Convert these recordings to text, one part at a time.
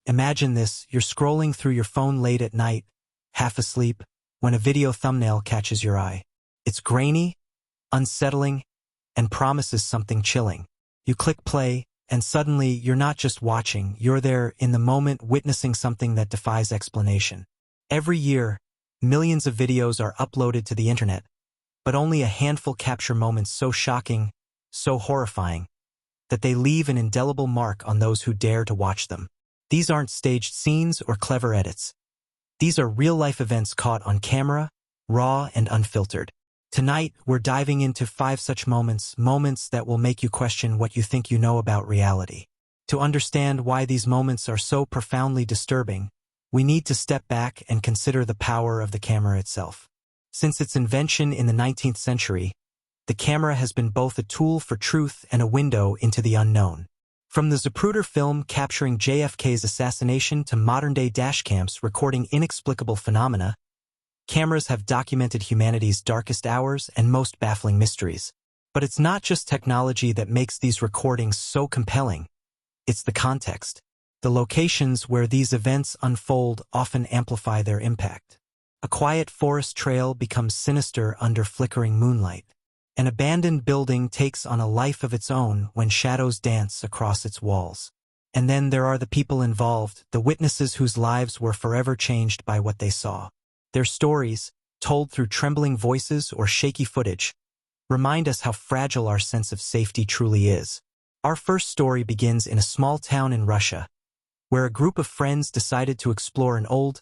Imagine this, you're scrolling through your phone late at night, half asleep, when a video thumbnail catches your eye. It's grainy, unsettling, and promises something chilling. You click play, and suddenly you're not just watching, you're there in the moment witnessing something that defies explanation. Every year, millions of videos are uploaded to the internet, but only a handful capture moments so shocking, so horrifying, that they leave an indelible mark on those who dare to watch them. These aren't staged scenes or clever edits. These are real-life events caught on camera, raw and unfiltered. Tonight, we're diving into 5 such moments that will make you question what you think you know about reality. To understand why these moments are so profoundly disturbing, we need to step back and consider the power of the camera itself. Since its invention in the 19th century, the camera has been both a tool for truth and a window into the unknown. From the Zapruder film capturing JFK's assassination to modern-day dashcams recording inexplicable phenomena, cameras have documented humanity's darkest hours and most baffling mysteries. But it's not just technology that makes these recordings so compelling. It's the context. The locations where these events unfold often amplify their impact. A quiet forest trail becomes sinister under flickering moonlight. An abandoned building takes on a life of its own when shadows dance across its walls. And then there are the people involved, the witnesses whose lives were forever changed by what they saw. Their stories, told through trembling voices or shaky footage, remind us how fragile our sense of safety truly is. Our first story begins in a small town in Russia, where a group of friends decided to explore an old,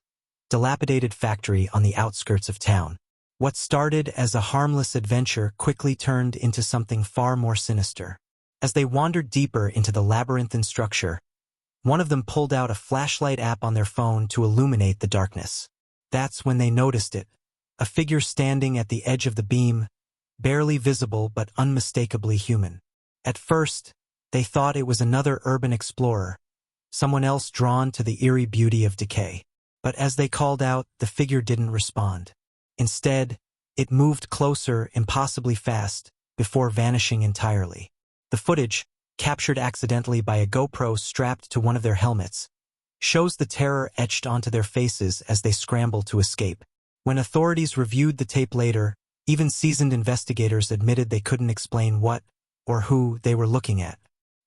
dilapidated factory on the outskirts of town. What started as a harmless adventure quickly turned into something far more sinister. As they wandered deeper into the labyrinthine structure, one of them pulled out a flashlight app on their phone to illuminate the darkness. That's when they noticed it, a figure standing at the edge of the beam, barely visible but unmistakably human. At first, they thought it was another urban explorer, someone else drawn to the eerie beauty of decay. But as they called out, the figure didn't respond. Instead, it moved closer, impossibly fast, before vanishing entirely. The footage, captured accidentally by a GoPro strapped to one of their helmets, shows the terror etched onto their faces as they scramble to escape. When authorities reviewed the tape later, even seasoned investigators admitted they couldn't explain what or who they were looking at.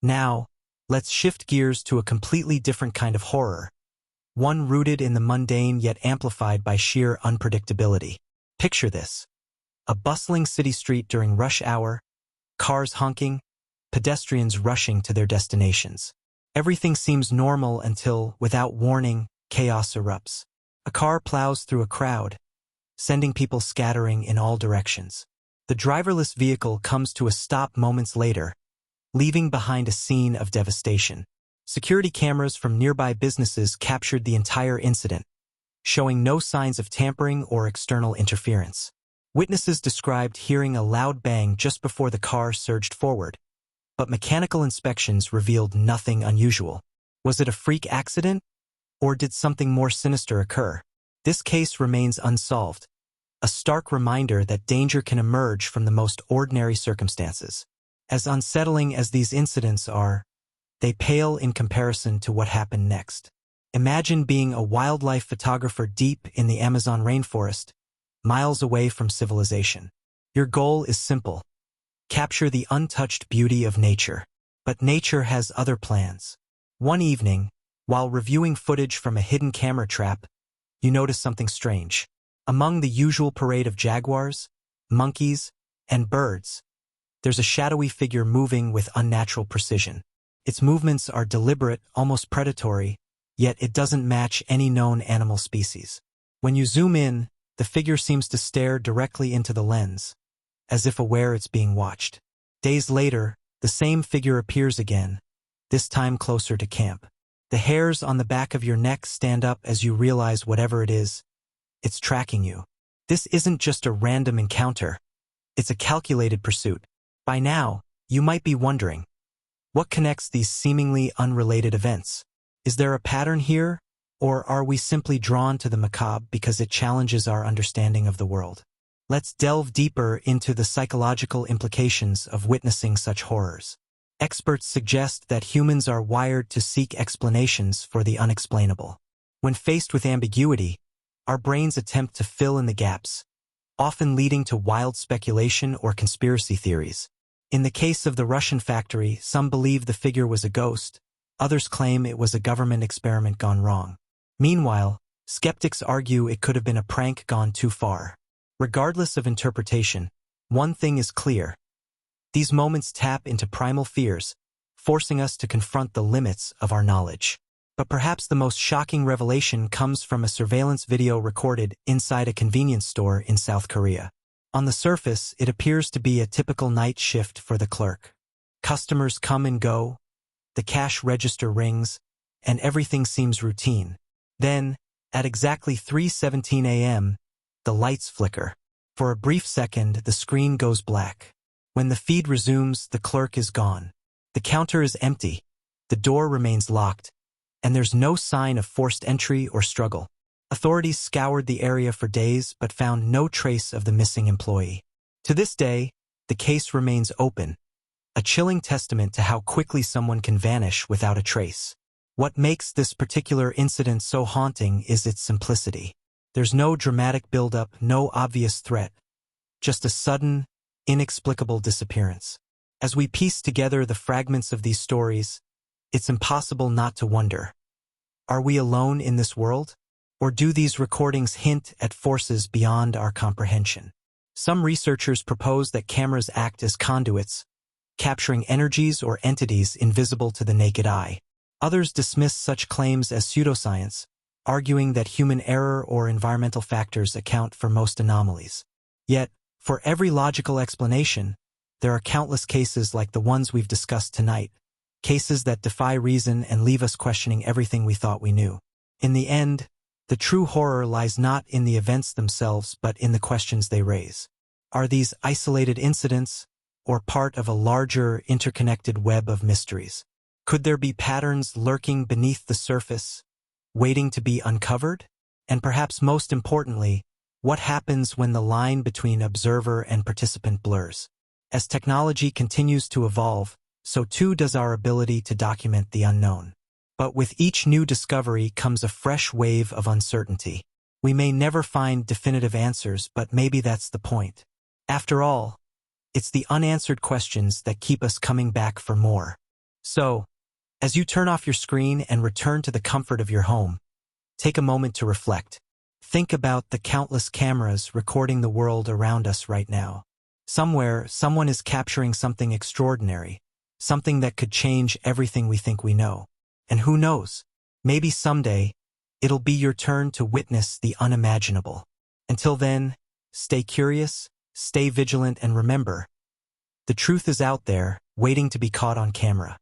Now, let's shift gears to a completely different kind of horror, one rooted in the mundane yet amplified by sheer unpredictability. Picture this: a bustling city street during rush hour, cars honking, pedestrians rushing to their destinations. Everything seems normal until, without warning, chaos erupts. A car plows through a crowd, sending people scattering in all directions. The driverless vehicle comes to a stop moments later, leaving behind a scene of devastation. Security cameras from nearby businesses captured the entire incident, showing no signs of tampering or external interference. Witnesses described hearing a loud bang just before the car surged forward, but mechanical inspections revealed nothing unusual. Was it a freak accident, or did something more sinister occur? This case remains unsolved, a stark reminder that danger can emerge from the most ordinary circumstances. As unsettling as these incidents are, they pale in comparison to what happened next. Imagine being a wildlife photographer deep in the Amazon rainforest, miles away from civilization. Your goal is simple: capture the untouched beauty of nature. But nature has other plans. One evening, while reviewing footage from a hidden camera trap, you notice something strange. Among the usual parade of jaguars, monkeys, and birds, there's a shadowy figure moving with unnatural precision. Its movements are deliberate, almost predatory, yet it doesn't match any known animal species. When you zoom in, the figure seems to stare directly into the lens, as if aware it's being watched. Days later, the same figure appears again, this time closer to camp. The hairs on the back of your neck stand up as you realize whatever it is, it's tracking you. This isn't just a random encounter, it's a calculated pursuit. By now, you might be wondering, what connects these seemingly unrelated events? Is there a pattern here, or are we simply drawn to the macabre because it challenges our understanding of the world? Let's delve deeper into the psychological implications of witnessing such horrors. Experts suggest that humans are wired to seek explanations for the unexplainable. When faced with ambiguity, our brains attempt to fill in the gaps, often leading to wild speculation or conspiracy theories. In the case of the Russian factory, some believe the figure was a ghost, others claim it was a government experiment gone wrong. Meanwhile, skeptics argue it could have been a prank gone too far. Regardless of interpretation, one thing is clear. These moments tap into primal fears, forcing us to confront the limits of our knowledge. But perhaps the most shocking revelation comes from a surveillance video recorded inside a convenience store in South Korea. On the surface, it appears to be a typical night shift for the clerk. Customers come and go, the cash register rings, and everything seems routine. Then, at exactly 3:17 a.m., the lights flicker. For a brief second, the screen goes black. When the feed resumes, the clerk is gone. The counter is empty, the door remains locked, and there's no sign of forced entry or struggle. Authorities scoured the area for days but found no trace of the missing employee. To this day, the case remains open, a chilling testament to how quickly someone can vanish without a trace. What makes this particular incident so haunting is its simplicity. There's no dramatic buildup, no obvious threat, just a sudden, inexplicable disappearance. As we piece together the fragments of these stories, it's impossible not to wonder, are we alone in this world? Or do these recordings hint at forces beyond our comprehension? Some researchers propose that cameras act as conduits, capturing energies or entities invisible to the naked eye. Others dismiss such claims as pseudoscience, arguing that human error or environmental factors account for most anomalies. Yet, for every logical explanation, there are countless cases like the ones we've discussed tonight, cases that defy reason and leave us questioning everything we thought we knew. In the end, the true horror lies not in the events themselves but in the questions they raise. Are these isolated incidents, or part of a larger, interconnected web of mysteries? Could there be patterns lurking beneath the surface, waiting to be uncovered? And perhaps most importantly, what happens when the line between observer and participant blurs? As technology continues to evolve, so too does our ability to document the unknown. But with each new discovery comes a fresh wave of uncertainty. We may never find definitive answers, but maybe that's the point. After all, it's the unanswered questions that keep us coming back for more. So, as you turn off your screen and return to the comfort of your home, take a moment to reflect. Think about the countless cameras recording the world around us right now. Somewhere, someone is capturing something extraordinary, something that could change everything we think we know. And who knows, maybe someday, it'll be your turn to witness the unimaginable. Until then, stay curious, stay vigilant, and remember, the truth is out there, waiting to be caught on camera.